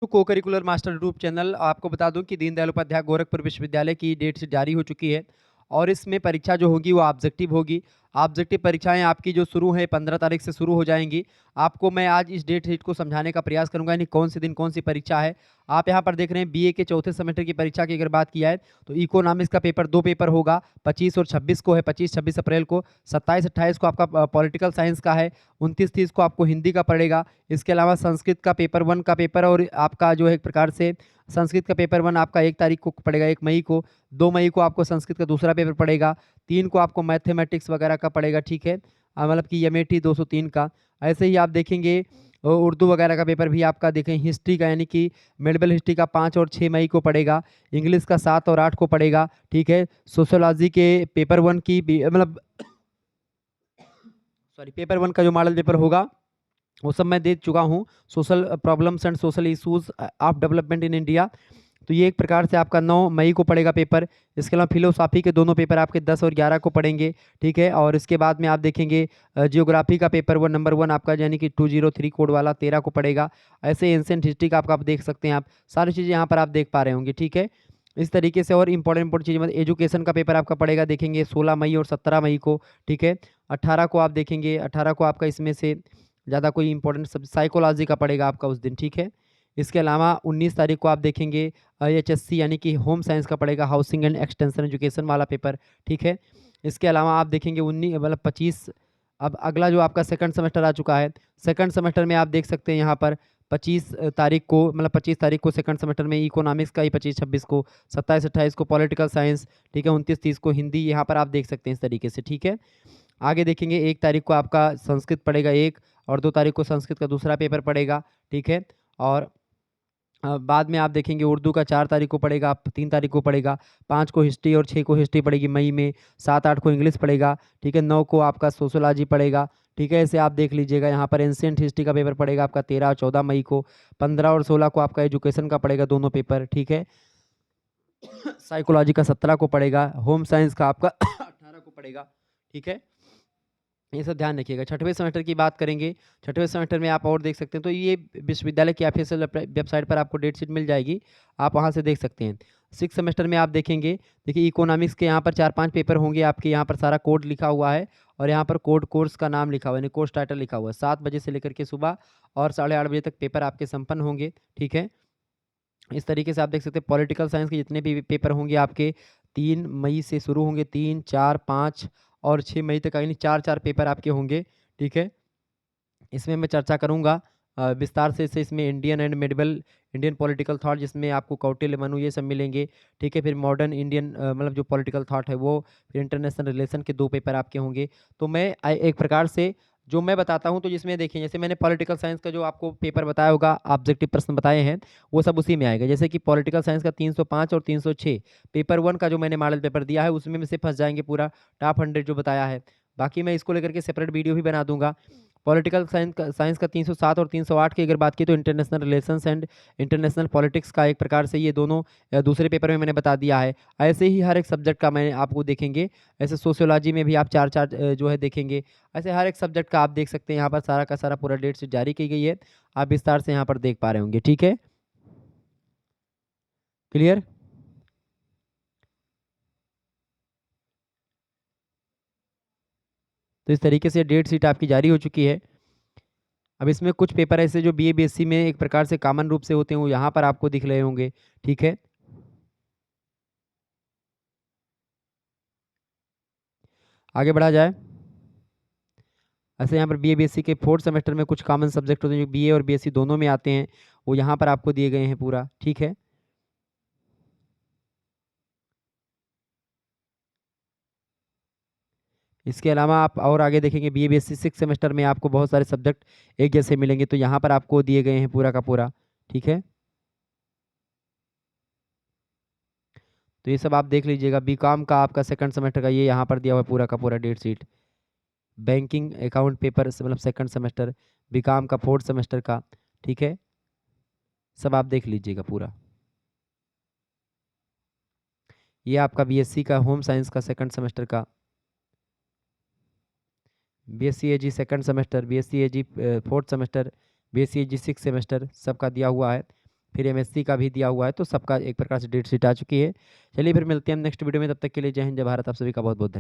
को curricular master YouTube channel आपको बता दूं कि दीनदयाल उपाध्याय गोरखपुर विश्वविद्यालय की डेट शीट जारी हो चुकी है और इसमें परीक्षा जो होगी वो ऑब्जेक्टिव होगी। ऑब्जेक्टिव परीक्षाएं आपकी जो शुरू हैं 15 तारीख से शुरू हो जाएंगी। आपको मैं आज इस डेट शीट को समझाने का प्रयास करूंगा, यानी कौन से दिन कौन सी परीक्षा है। आप यहाँ पर देख रहे हैं बीए के चौथे सेमेस्टर की परीक्षा की अगर बात किया है तो इकोनॉमिक्स का पेपर 2 पेपर होगा, 25 और 26 को है, 25-26 अप्रैल को। 27-28 को आपका पॉलिटिकल साइंस का है, 29-30 को आपको हिंदी का पड़ेगा। इसके अलावा संस्कृत का पेपर 1 का पेपर और आपका जो है एक प्रकार से संस्कृत का पेपर 1 आपका 1 तारीख को पड़ेगा, 1 मई को। 2 मई को आपको संस्कृत का दूसरा पेपर पड़ेगा। 3 को आपको मैथमेटिक्स वगैरह का पड़ेगा, ठीक है, मतलब कि एमएटी 203 का। ऐसे ही आप देखेंगे उर्दू वगैरह का पेपर भी आपका देखें, हिस्ट्री का यानी कि मेडिवल हिस्ट्री का 5 और 6 मई को पड़ेगा। इंग्लिश का 7 और 8 को पड़ेगा, ठीक है। सोशियोलॉजी के पेपर 1 की मतलब सॉरी पेपर 1 का जो मॉडल पेपर होगा वो सब मैं दे चुका हूँ। Social problems and social issues of development in India, तो ये एक प्रकार से आपका 9 मई को पड़ेगा पेपर। इसके अलावा फिलोसॉफी के दोनों पेपर आपके 10 और 11 को पढ़ेंगे, ठीक है। और इसके बाद में आप देखेंगे जियोग्राफी का पेपर 1 नंबर 1 आपका यानी कि 203 कोड वाला 13 को पड़ेगा। ऐसे एंशिएंट हिस्ट्री का आपका आप देख सकते हैं, आप सारी चीज़ें यहाँ पर आप देख पा रहे होंगे, ठीक है। इस तरीके से और इंपॉर्टेंट चीज़ मतलब एजुकेशन का पेपर आपका पड़ेगा, देखेंगे 16 मई और 17 मई को, ठीक है। 18 को आप देखेंगे, 18 को आपका इसमें से ज़्यादा कोई इंपॉर्टेंट सब साइकोलॉजी का पड़ेगा आपका उस दिन, ठीक है। इसके अलावा 19 तारीख को आप देखेंगे एचएससी यानी कि होम साइंस का पड़ेगा, हाउसिंग एंड एक्सटेंशन एजुकेशन वाला पेपर, ठीक है। इसके अलावा आप देखेंगे 19 मतलब 25, अब अगला जो आपका सेकंड सेमेस्टर आ चुका है। सेकंड सेमेस्टर में आप देख सकते हैं यहाँ पर 25 तारीख को मतलब 25 तारीख को सेकंड सेमेस्टर में इकोनॉमिक्स का ही 25-26 को, 27-28 को पॉलिटिकल साइंस, ठीक है, 29-30 को हिंदी, यहाँ पर आप देख सकते हैं इस तरीके से, ठीक है। आगे देखेंगे 1 तारीख को आपका संस्कृत पड़ेगा एक, और 2 तारीख को संस्कृत का दूसरा पेपर पड़ेगा, ठीक है। और बाद में आप देखेंगे उर्दू का 4 तारीख को पड़ेगा, 3 तारीख को पड़ेगा, 5 को हिस्ट्री और 6 को हिस्ट्री पड़ेगी मई में, 7-8 को इंग्लिश पड़ेगा, ठीक है, 9 को आपका सोशियोलॉजी पड़ेगा, ठीक है। ऐसे आप देख लीजिएगा यहाँ पर एंशिएंट हिस्ट्री का पेपर पड़ेगा आपका 13 और 14 मई को, 15 और 16 को आपका एजुकेशन का पड़ेगा दोनों पेपर, ठीक है। साइकोलॉजी का 17 को पड़ेगा, होम साइंस का आपका 18 को पड़ेगा, ठीक है। ये सब ध्यान रखिएगा। छठवें सेमेस्टर की बात करेंगे, छठवें सेमेस्टर में आप और देख सकते हैं, तो ये विश्वविद्यालय की ऑफिशियल वेबसाइट पर आपको डेट शीट मिल जाएगी, आप वहाँ से देख सकते हैं। सिक्स सेमेस्टर में आप देखेंगे, देखिए इकोनॉमिक्स के यहाँ पर 4-5 पेपर होंगे आपके, यहाँ पर सारा कोड लिखा हुआ है और यहाँ पर कोड कोर्स का नाम लिखा हुआ है, यानी कोर्स टाइटल लिखा हुआ है। 7 बजे से लेकर के सुबह और 8:30 बजे तक पेपर आपके संपन्न होंगे, ठीक है। इस तरीके से आप देख सकते हैं पॉलिटिकल साइंस के जितने भी पेपर होंगे आपके 3 मई से शुरू होंगे, 3, 4, 5 और 6 मई तक, यानी 4-4 पेपर आपके होंगे, ठीक है। इसमें मैं चर्चा करूँगा विस्तार से इसमें Indian and medieval Indian political thought, जिसमें आपको कौटिल्य मनु ये सब मिलेंगे, ठीक है। फिर मॉडर्न इंडियन मतलब जो पॉलिटिकल थॉट है वो, फिर इंटरनेशनल रिलेशन के 2 पेपर आपके होंगे। तो मैं एक प्रकार से जो मैं बताता हूँ तो जिसमें देखिए, जैसे मैंने पॉलिटिकल साइंस का जो आपको पेपर बताया होगा, ऑब्जेक्टिव प्रश्न बताए हैं, वो सब उसी में आएगा। जैसे कि पॉलिटिकल साइंस का 305 और 306 पेपर 1 का जो मैंने मॉडल पेपर दिया है उसमें से फंस जाएंगे पूरा टॉप 100 जो बताया है। बाकी मैं इसको लेकर के सेपरेट वीडियो भी बना दूंगा। पॉलिटिकल साइंस का 307 और 308 की अगर बात की तो international relations and international politics का एक प्रकार से ये दोनों दूसरे पेपर में मैंने बता दिया है। ऐसे ही हर एक सब्जेक्ट का मैं आपको देखेंगे, ऐसे सोशियोलॉजी में भी आप 4-4 जो है देखेंगे। ऐसे हर एक सब्जेक्ट का आप देख सकते हैं, यहाँ पर सारा का सारा पूरा डेट शीट जारी की गई है, आप विस्तार से यहाँ पर देख पा रहे होंगे, ठीक है, क्लियर। तो इस तरीके से डेट शीट आपकी जारी हो चुकी है। अब इसमें कुछ पेपर ऐसे जो बीए बीएससी में एक प्रकार से कॉमन रूप से होते हैं वो यहाँ पर आपको दिख रहे होंगे, ठीक है। आगे बढ़ा जाए। ऐसे यहाँ पर बीए बीएससी के 4th सेमेस्टर में कुछ कॉमन सब्जेक्ट होते हैं जो बीए और बीएससी दोनों में आते हैं, वो यहाँ पर आपको दिए गए हैं पूरा, ठीक है। इसके अलावा आप और आगे देखेंगे बीए बीएससी 6th सेमेस्टर में आपको बहुत सारे सब्जेक्ट एक जैसे मिलेंगे, तो यहाँ पर आपको दिए गए हैं पूरा का पूरा, ठीक है। तो ये सब आप देख लीजिएगा। बीकॉम का आपका सेकंड सेमेस्टर का ये यहाँ पर दिया हुआ है पूरा का पूरा date sheet. Banking account paper मतलब सेकंड सेमेस्टर, बीकॉम का 4th सेमेस्टर का, ठीक है, सब आप देख लीजिएगा पूरा। ये आपका बीएससी का होम साइंस का सेकंड सेमेस्टर का, बीएससी एजी सेकंड सेमेस्टर, बीएससी एजी 4th सेमेस्टर, बीएससी एजी 6th सेमेस्टर सबका दिया हुआ है। फिर एमएससी का भी दिया हुआ है, तो सबका एक प्रकार से डेट शीट आ चुकी है। चलिए फिर मिलते हैं हम नेक्स्ट वीडियो में, तब तक के लिए जय हिंद जय भारत, आप सभी का बहुत बहुत धन्यवाद।